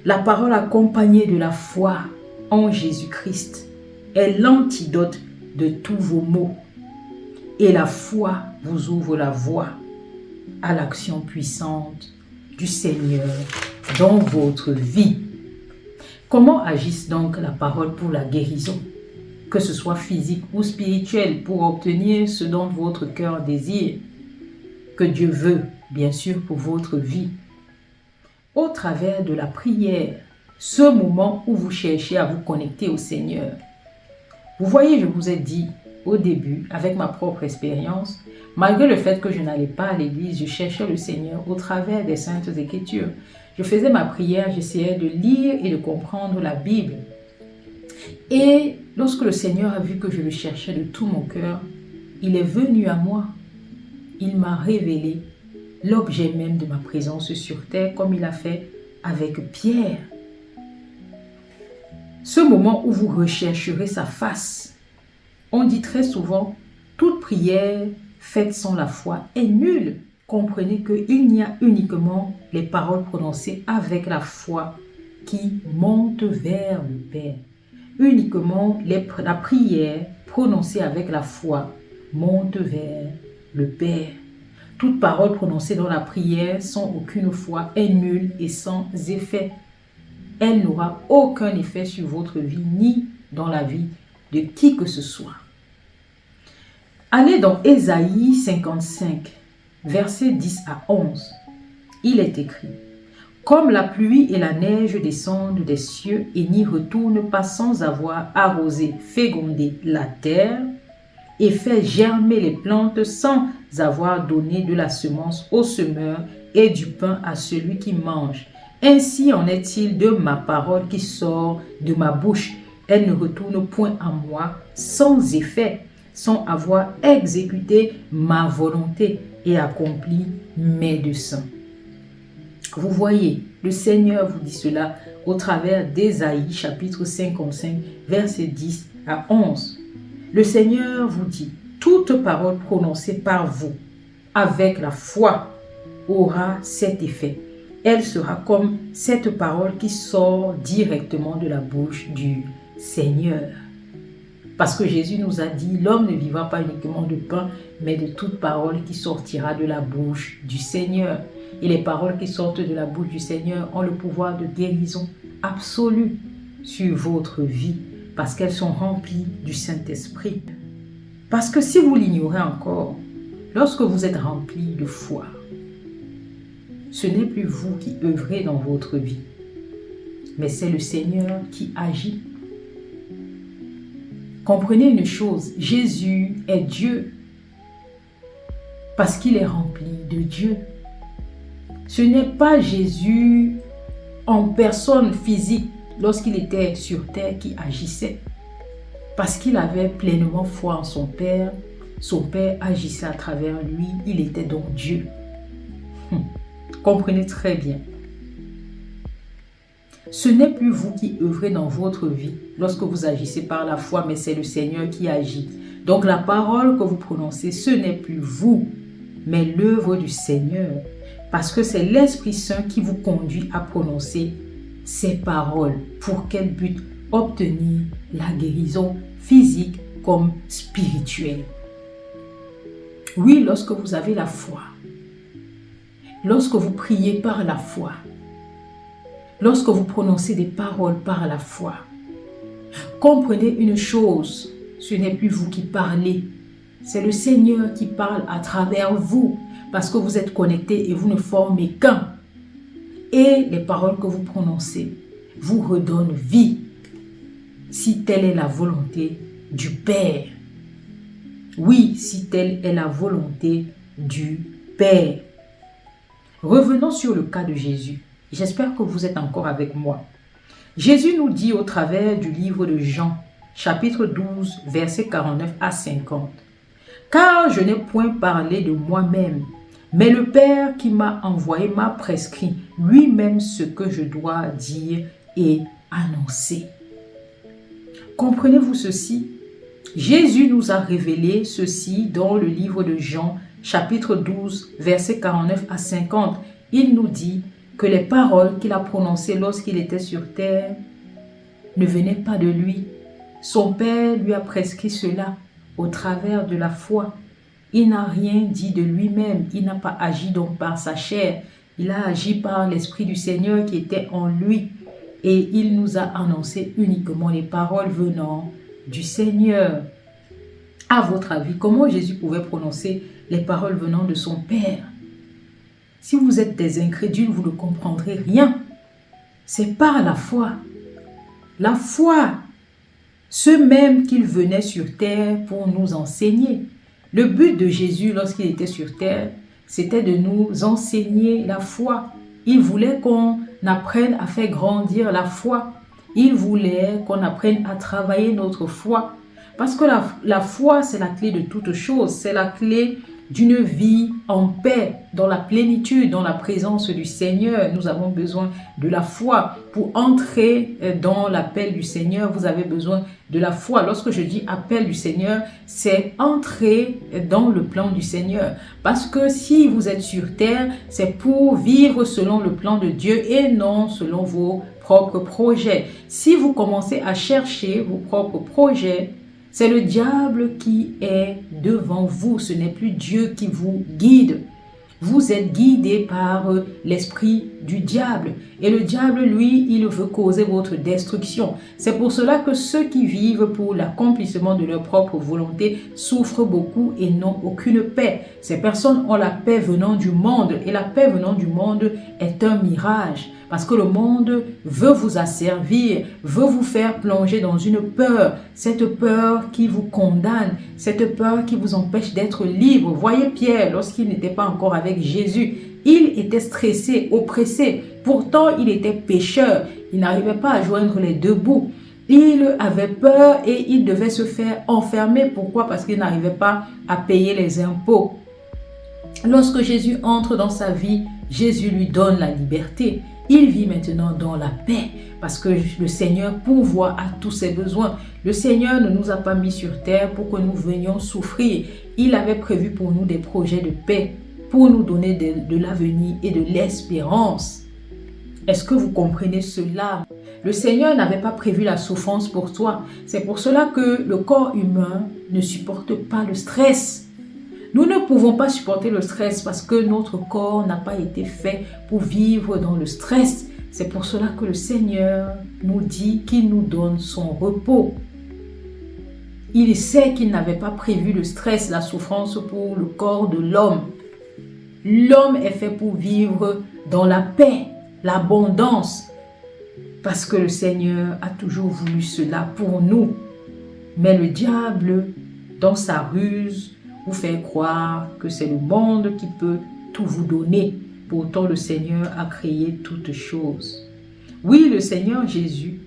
La parole accompagnée de la foi en Jésus-Christ est l'antidote de tous vos maux. Et la foi vous ouvre la voie à l'action puissante du Seigneur dans votre vie. Comment agisse donc la parole pour la guérison, que ce soit physique ou spirituelle, pour obtenir ce dont votre cœur désire, que Dieu veut, bien sûr, pour votre vie? Au travers de la prière, ce moment où vous cherchez à vous connecter au Seigneur. Vous voyez, je vous ai dit au début, avec ma propre expérience, malgré le fait que je n'allais pas à l'église, je cherchais le Seigneur au travers des Saintes Écritures. Je faisais ma prière, j'essayais de lire et de comprendre la Bible. Et lorsque le Seigneur a vu que je le cherchais de tout mon cœur, Il est venu à moi. Il m'a révélé l'objet même de ma présence sur terre, comme il a fait avec Pierre. Ce moment où vous rechercherez sa face, on dit très souvent, toute prière faite sans la foi est nulle. Comprenez qu'il n'y a uniquement les paroles prononcées avec la foi qui montent vers le Père. Uniquement la prière prononcée avec la foi monte vers le Père. Toute parole prononcée dans la prière sans aucune foi est nulle et sans effet. Elle n'aura aucun effet sur votre vie ni dans la vie de qui que ce soit. Allez dans Ésaïe 55, versets 10 à 11. Il est écrit: comme la pluie et la neige descendent des cieux et n'y retournent pas sans avoir arrosé, fécondé la terre et fait germer les plantes sans avoir donné de la semence au semeur et du pain à celui qui mange. Ainsi en est-il de ma parole qui sort de ma bouche. Elle ne retourne point à moi sans effet, sans avoir exécuté ma volonté et accompli mes desseins. Vous voyez, le Seigneur vous dit cela au travers d'Ésaïe chapitre 55, versets 10 à 11. Le Seigneur vous dit, toute parole prononcée par vous avec la foi aura cet effet. Elle sera comme cette parole qui sort directement de la bouche du Seigneur. Parce que Jésus nous a dit, l'homme ne vivra pas uniquement de pain, mais de toute parole qui sortira de la bouche du Seigneur. Et les paroles qui sortent de la bouche du Seigneur ont le pouvoir de guérison absolue sur votre vie, parce qu'elles sont remplies du Saint-Esprit. Parce que si vous l'ignorez encore, lorsque vous êtes rempli de foi, ce n'est plus vous qui œuvrez dans votre vie, mais c'est le Seigneur qui agit. Comprenez une chose, Jésus est Dieu parce qu'il est rempli de Dieu. Ce n'est pas Jésus en personne physique lorsqu'il était sur terre qui agissait. Parce qu'il avait pleinement foi en son Père agissait à travers lui, il était donc Dieu. Comprenez très bien. Ce n'est plus vous qui œuvrez dans votre vie lorsque vous agissez par la foi, mais c'est le Seigneur qui agit. Donc la parole que vous prononcez, ce n'est plus vous, mais l'œuvre du Seigneur. Parce que c'est l'Esprit Saint qui vous conduit à prononcer ces paroles. Pour quel but? Obtenir la guérison physique comme spirituelle. Oui, lorsque vous avez la foi, lorsque vous priez par la foi, lorsque vous prononcez des paroles par la foi, comprenez une chose, ce n'est plus vous qui parlez, c'est le Seigneur qui parle à travers vous, parce que vous êtes connectés et vous ne formez qu'un. Et les paroles que vous prononcez vous redonnent vie, si telle est la volonté du Père. Oui, si telle est la volonté du Père. Revenons sur le cas de Jésus. J'espère que vous êtes encore avec moi. Jésus nous dit au travers du livre de Jean, chapitre 12, versets 49 à 50. « Car je n'ai point parlé de moi-même, mais le Père qui m'a envoyé m'a prescrit lui-même ce que je dois dire et annoncer. » Comprenez-vous ceci? Jésus nous a révélé ceci dans le livre de Jean, chapitre 12, versets 49 à 50. Il nous dit que les paroles qu'il a prononcées lorsqu'il était sur terre ne venaient pas de lui. Son Père lui a prescrit cela au travers de la foi. Il n'a rien dit de lui-même, il n'a pas agi donc par sa chair, il a agi par l'Esprit du Seigneur qui était en lui. Et il nous a annoncé uniquement les paroles venant du Seigneur. À votre avis, comment Jésus pouvait prononcer les paroles venant de son Père? Si vous êtes des incrédules, vous ne comprendrez rien. C'est par la foi. La foi, ce même qu'il venait sur terre pour nous enseigner. Le but de Jésus lorsqu'il était sur terre, c'était de nous enseigner la foi. Il voulait qu'on apprenne à faire grandir la foi. Il voulait qu'on apprenne à travailler notre foi. Parce que la foi, c'est la clé de toute chose. C'est la clé d'une vie en paix, dans la plénitude, dans la présence du Seigneur. Nous avons besoin de la foi. Pour entrer dans l'appel du Seigneur, vous avez besoin de la foi. Lorsque je dis appel du Seigneur, c'est entrer dans le plan du Seigneur. Parce que si vous êtes sur terre, c'est pour vivre selon le plan de Dieu et non selon vos propres projets. Si vous commencez à chercher vos propres projets, c'est le diable qui est devant vous. Ce n'est plus Dieu qui vous guide. Vous êtes guidé par l'esprit du diable. Et le diable, lui, il veut causer votre destruction. C'est pour cela que ceux qui vivent pour l'accomplissement de leur propre volonté souffrent beaucoup et n'ont aucune paix. Ces personnes ont la paix venant du monde. Et la paix venant du monde est un mirage. Parce que le monde veut vous asservir, veut vous faire plonger dans une peur. Cette peur qui vous condamne, cette peur qui vous empêche d'être libre. Voyez Pierre, lorsqu'il n'était pas encore avec Jésus, il était stressé, oppressé. Pourtant, il était pécheur. Il n'arrivait pas à joindre les deux bouts. Il avait peur et il devait se faire enfermer. Pourquoi? Parce qu'il n'arrivait pas à payer les impôts. Lorsque Jésus entre dans sa vie, Jésus lui donne la liberté. Il vit maintenant dans la paix parce que le Seigneur pourvoit à tous ses besoins. Le Seigneur ne nous a pas mis sur terre pour que nous venions souffrir. Il avait prévu pour nous des projets de paix, pour nous donner de l'avenir et de l'espérance. Est-ce que vous comprenez cela? Le Seigneur n'avait pas prévu la souffrance pour toi. C'est pour cela que le corps humain ne supporte pas le stress. Nous ne pouvons pas supporter le stress parce que notre corps n'a pas été fait pour vivre dans le stress. C'est pour cela que le Seigneur nous dit qu'il nous donne son repos. Il sait qu'il n'avait pas prévu le stress, la souffrance pour le corps de l'homme. L'homme est fait pour vivre dans la paix, l'abondance. Parce que le Seigneur a toujours voulu cela pour nous. Mais le diable, dans sa ruse, vous faire croire que c'est le monde qui peut tout vous donner. Pourtant, le Seigneur a créé toutes choses. Oui, le Seigneur Jésus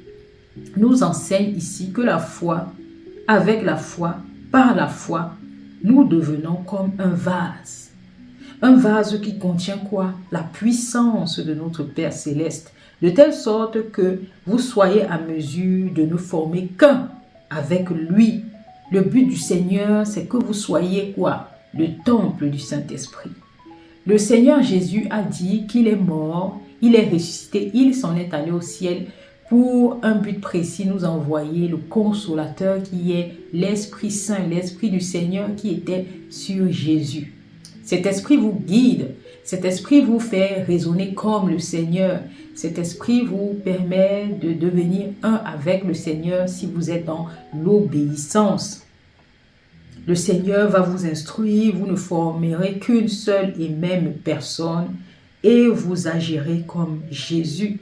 nous enseigne ici que la foi, avec la foi, par la foi, nous devenons comme un vase. Un vase qui contient quoi? La puissance de notre Père Céleste, de telle sorte que vous soyez à mesure de ne former qu'un avec lui. Le but du Seigneur, c'est que vous soyez quoi? Le temple du Saint-Esprit. Le Seigneur Jésus a dit qu'il est mort, il est ressuscité, il s'en est allé au ciel pour un but précis, nous envoyer le Consolateur qui est l'Esprit Saint, l'Esprit du Seigneur qui était sur Jésus. Cet Esprit vous guide, cet Esprit vous fait raisonner comme le Seigneur. Cet Esprit vous permet de devenir un avec le Seigneur si vous êtes dans l'obéissance. Le Seigneur va vous instruire, vous ne formerez qu'une seule et même personne et vous agirez comme Jésus.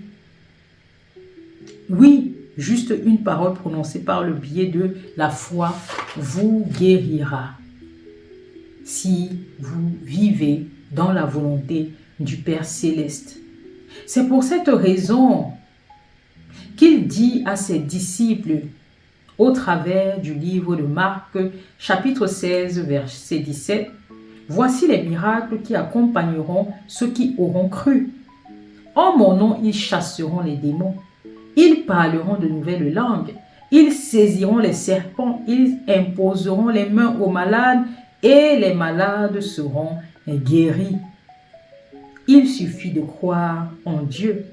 Oui, juste une parole prononcée par le biais de la foi vous guérira. Si vous vivez dans la volonté du Père Céleste. C'est pour cette raison qu'il dit à ses disciples au travers du livre de Marc, chapitre 16, verset 17, « Voici les miracles qui accompagneront ceux qui auront cru. En mon nom, ils chasseront les démons. Ils parleront de nouvelles langues. Ils saisiront les serpents. Ils imposeront les mains aux malades et les malades seront guéris. » Il suffit de croire en Dieu.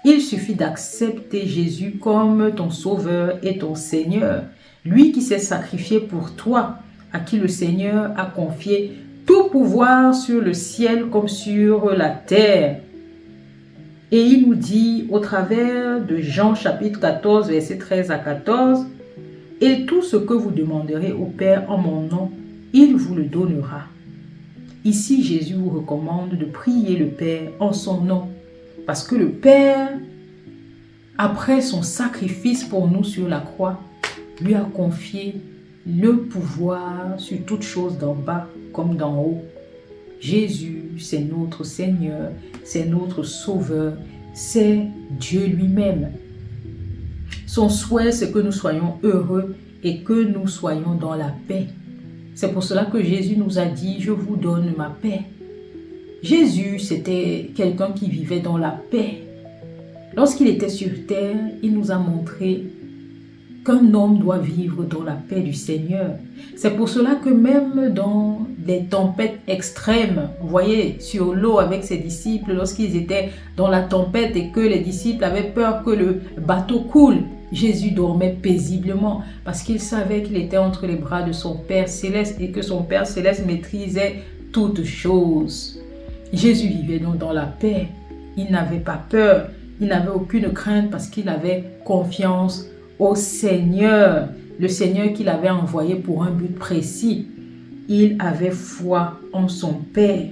Il suffit d'accepter Jésus comme ton Sauveur et ton Seigneur. Lui qui s'est sacrifié pour toi, à qui le Seigneur a confié tout pouvoir sur le ciel comme sur la terre. Et il nous dit au travers de Jean chapitre 14, verset 13 à 14, « Et tout ce que vous demanderez au Père en mon nom, il vous le donnera. » Ici, Jésus vous recommande de prier le Père en son nom. Parce que le Père, après son sacrifice pour nous sur la croix, lui a confié le pouvoir sur toutes choses d'en bas comme d'en haut. Jésus, c'est notre Seigneur, c'est notre Sauveur, c'est Dieu lui-même. Son souhait, c'est que nous soyons heureux et que nous soyons dans la paix. C'est pour cela que Jésus nous a dit, je vous donne ma paix. Jésus, c'était quelqu'un qui vivait dans la paix. Lorsqu'il était sur terre, il nous a montré qu'un homme doit vivre dans la paix du Seigneur. C'est pour cela que même dans des tempêtes extrêmes, vous voyez, sur l'eau avec ses disciples, lorsqu'ils étaient dans la tempête et que les disciples avaient peur que le bateau coule, Jésus dormait paisiblement parce qu'il savait qu'il était entre les bras de son Père Céleste et que son Père Céleste maîtrisait toutes choses. Jésus vivait donc dans la paix. Il n'avait pas peur, il n'avait aucune crainte parce qu'il avait confiance au Seigneur, le Seigneur qu'il avait envoyé pour un but précis. Il avait foi en son Père.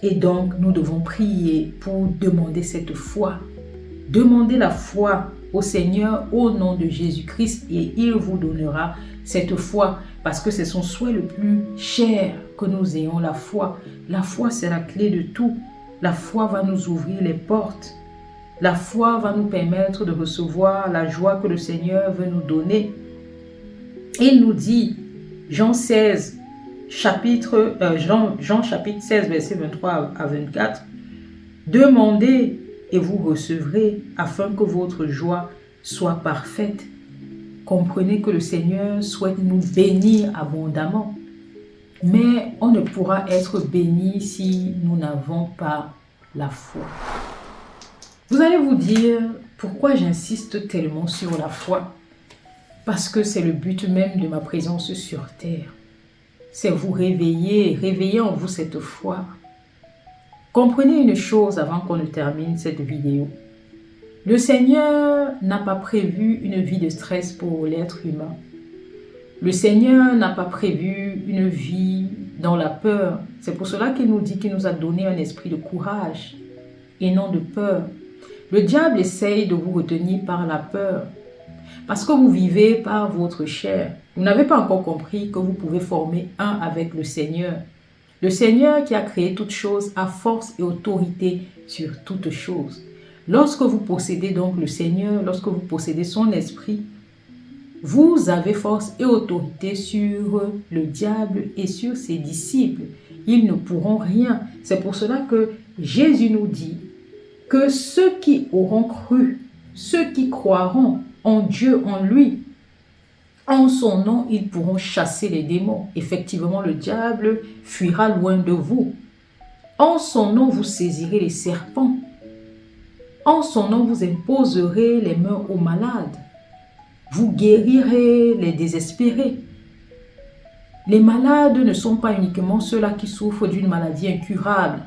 Et donc, nous devons prier pour demander cette foi. Demandez la foi au Seigneur au nom de Jésus-Christ et il vous donnera cette foi parce que c'est son souhait le plus cher que nous ayons la foi. La foi, c'est la clé de tout. La foi va nous ouvrir les portes. La foi va nous permettre de recevoir la joie que le Seigneur veut nous donner. Il nous dit, Jean chapitre 16, versets 23 à 24, « Demandez et vous recevrez afin que votre joie soit parfaite. » Comprenez que le Seigneur souhaite nous bénir abondamment. Mais on ne pourra être béni si nous n'avons pas la foi. Vous allez vous dire, pourquoi j'insiste tellement sur la foi? Parce que c'est le but même de ma présence sur terre. C'est vous réveiller en vous cette foi. Comprenez une chose avant qu'on ne termine cette vidéo. Le Seigneur n'a pas prévu une vie de stress pour l'être humain. Le Seigneur n'a pas prévu une vie dans la peur. C'est pour cela qu'il nous dit qu'il nous a donné un esprit de courage et non de peur. Le diable essaye de vous retenir par la peur parce que vous vivez par votre chair. Vous n'avez pas encore compris que vous pouvez former un avec le Seigneur. Le Seigneur qui a créé toutes choses a force et autorité sur toutes choses. Lorsque vous possédez donc le Seigneur, lorsque vous possédez son esprit, vous avez force et autorité sur le diable et sur ses disciples. Ils ne pourront rien. C'est pour cela que Jésus nous dit que ceux qui auront cru, ceux qui croiront en Dieu, en lui, en son nom, ils pourront chasser les démons. Effectivement, le diable fuira loin de vous. En son nom, vous saisirez les serpents. En son nom, vous imposerez les mains aux malades. Vous guérirez les désespérés. Les malades ne sont pas uniquement ceux-là qui souffrent d'une maladie incurable.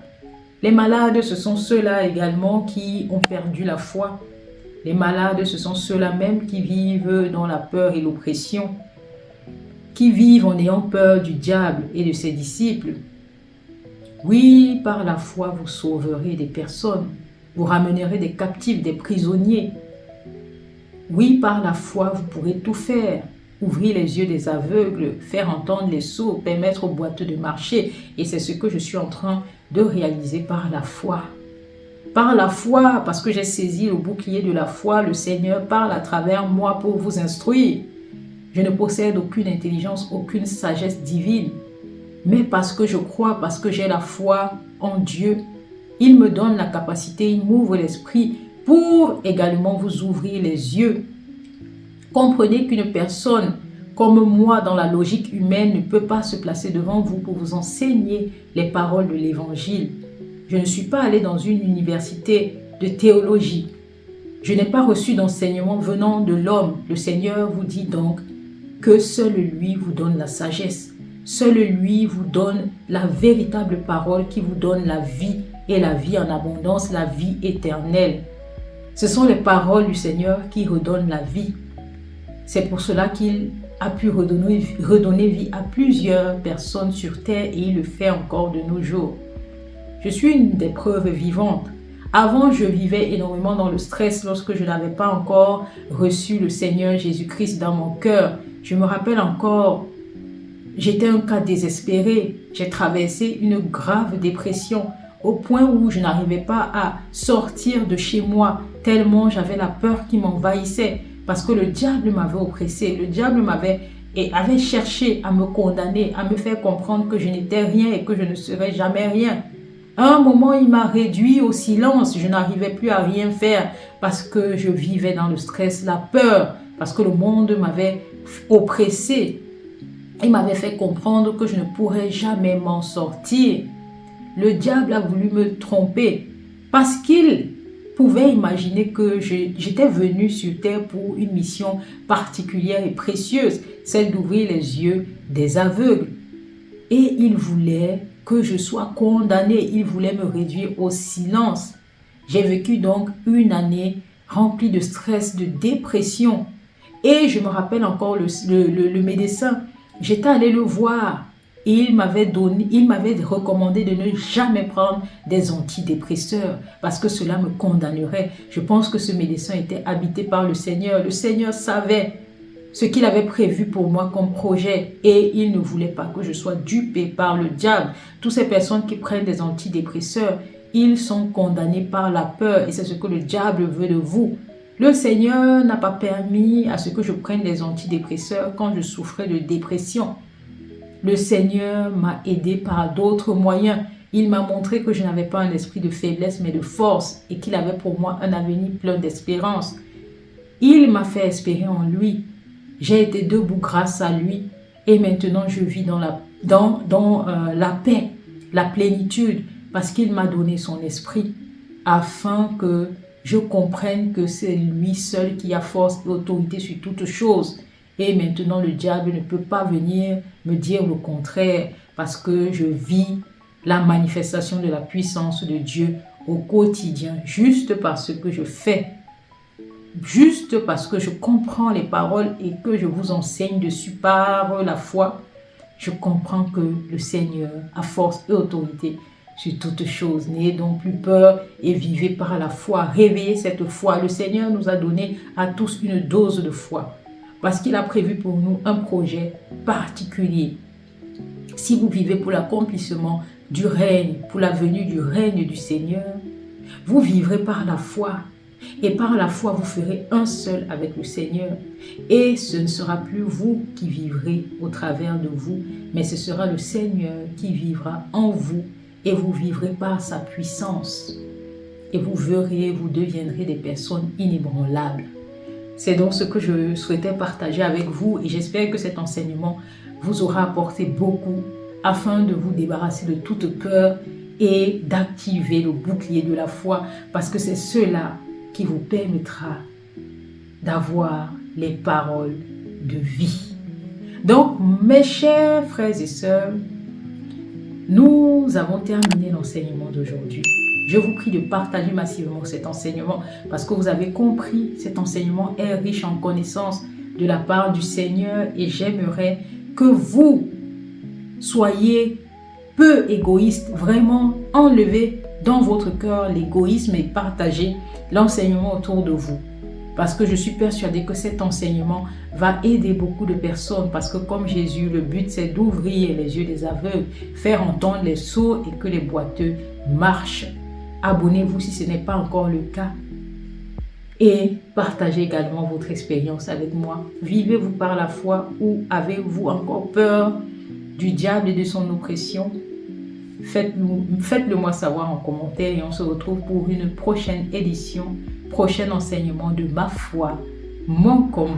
Les malades, ce sont ceux-là également qui ont perdu la foi. Les malades, ce sont ceux-là même qui vivent dans la peur et l'oppression, qui vivent en ayant peur du diable et de ses disciples. Oui, par la foi, vous sauverez des personnes. Vous ramènerez des captifs, des prisonniers. Oui, par la foi, vous pourrez tout faire. Ouvrir les yeux des aveugles, faire entendre les sourds, permettre aux boiteux de marcher. Et c'est ce que je suis en train de réaliser par la foi. Par la foi, parce que j'ai saisi le bouclier de la foi, le Seigneur parle à travers moi pour vous instruire. Je ne possède aucune intelligence, aucune sagesse divine. Mais parce que je crois, parce que j'ai la foi en Dieu, il me donne la capacité, il m'ouvre l'esprit pour également vous ouvrir les yeux. Comprenez qu'une personne comme moi, dans la logique humaine, ne peut pas se placer devant vous pour vous enseigner les paroles de l'Évangile. Je ne suis pas allé dans une université de théologie. Je n'ai pas reçu d'enseignement venant de l'homme. Le Seigneur vous dit donc que seul lui vous donne la sagesse. Seul lui vous donne la véritable parole qui vous donne la vie et la vie en abondance, la vie éternelle. Ce sont les paroles du Seigneur qui redonnent la vie. C'est pour cela qu'il a pu redonner vie à plusieurs personnes sur terre et il le fait encore de nos jours. Je suis une des preuves vivantes. Avant, je vivais énormément dans le stress lorsque je n'avais pas encore reçu le Seigneur Jésus-Christ dans mon cœur. Je me rappelle encore, j'étais un cas désespéré. J'ai traversé une grave dépression au point où je n'arrivais pas à sortir de chez moi tellement j'avais la peur qui m'envahissait. parce que le diable m'avait oppressé, le diable avait cherché à me condamner, à me faire comprendre que je n'étais rien et que je ne serais jamais rien. À un moment, il m'a réduit au silence. Je n'arrivais plus à rien faire parce que je vivais dans le stress, la peur, parce que le monde m'avait oppressé. Il m'avait fait comprendre que je ne pourrais jamais m'en sortir. Le diable a voulu me tromper parce qu'il pouvait imaginer que j'étais venu sur terre pour une mission particulière et précieuse, celle d'ouvrir les yeux des aveugles. Et il voulait que je sois condamné, il voulait me réduire au silence. J'ai vécu donc une année remplie de stress, de dépression. Et je me rappelle encore le médecin, j'étais allée le voir. Et il m'avait recommandé de ne jamais prendre des antidépresseurs parce que cela me condamnerait. Je pense que ce médecin était habité par le Seigneur. Le Seigneur savait ce qu'il avait prévu pour moi comme projet et il ne voulait pas que je sois dupée par le diable. Toutes ces personnes qui prennent des antidépresseurs, ils sont condamnés par la peur et c'est ce que le diable veut de vous. Le Seigneur n'a pas permis à ce que je prenne des antidépresseurs quand je souffrais de dépression. Le Seigneur m'a aidé par d'autres moyens. Il m'a montré que je n'avais pas un esprit de faiblesse, mais de force et qu'il avait pour moi un avenir plein d'espérance. Il m'a fait espérer en lui. J'ai été debout grâce à lui et maintenant je vis dans la paix, la plénitude parce qu'il m'a donné son esprit afin que je comprenne que c'est lui seul qui a force et autorité sur toutes choses. Et maintenant, le diable ne peut pas venir me dire le contraire parce que je vis la manifestation de la puissance de Dieu au quotidien, juste parce que je fais, juste parce que je comprends les paroles et que je vous enseigne dessus par la foi. Je comprends que le Seigneur a force et autorité sur toutes choses. N'ayez donc plus peur et vivez par la foi. Réveillez cette foi. Le Seigneur nous a donné à tous une dose de foi. Parce qu'il a prévu pour nous un projet particulier. Si vous vivez pour l'accomplissement du règne, pour la venue du règne du Seigneur, vous vivrez par la foi. Et par la foi, vous ferez un seul avec le Seigneur. Et ce ne sera plus vous qui vivrez au travers de vous, mais ce sera le Seigneur qui vivra en vous. Et vous vivrez par sa puissance. Et vous deviendrez des personnes inébranlables. C'est donc ce que je souhaitais partager avec vous et j'espère que cet enseignement vous aura apporté beaucoup afin de vous débarrasser de toute peur et d'activer le bouclier de la foi parce que c'est cela qui vous permettra d'avoir les paroles de vie. Donc, mes chers frères et sœurs, nous avons terminé l'enseignement d'aujourd'hui. Je vous prie de partager massivement cet enseignement parce que vous avez compris, cet enseignement est riche en connaissances de la part du Seigneur et j'aimerais que vous soyez peu égoïste, vraiment enlevez dans votre cœur l'égoïsme et partagez l'enseignement autour de vous. Parce que je suis persuadée que cet enseignement va aider beaucoup de personnes. Parce que comme Jésus, le but c'est d'ouvrir les yeux des aveugles, faire entendre les sourds et que les boiteux marchent. Abonnez-vous si ce n'est pas encore le cas. Et partagez également votre expérience avec moi. Vivez-vous par la foi ou avez-vous encore peur du diable et de son oppression? Faites-le moi savoir en commentaire et on se retrouve pour une prochaine édition, prochain enseignement de ma foi, mon combat.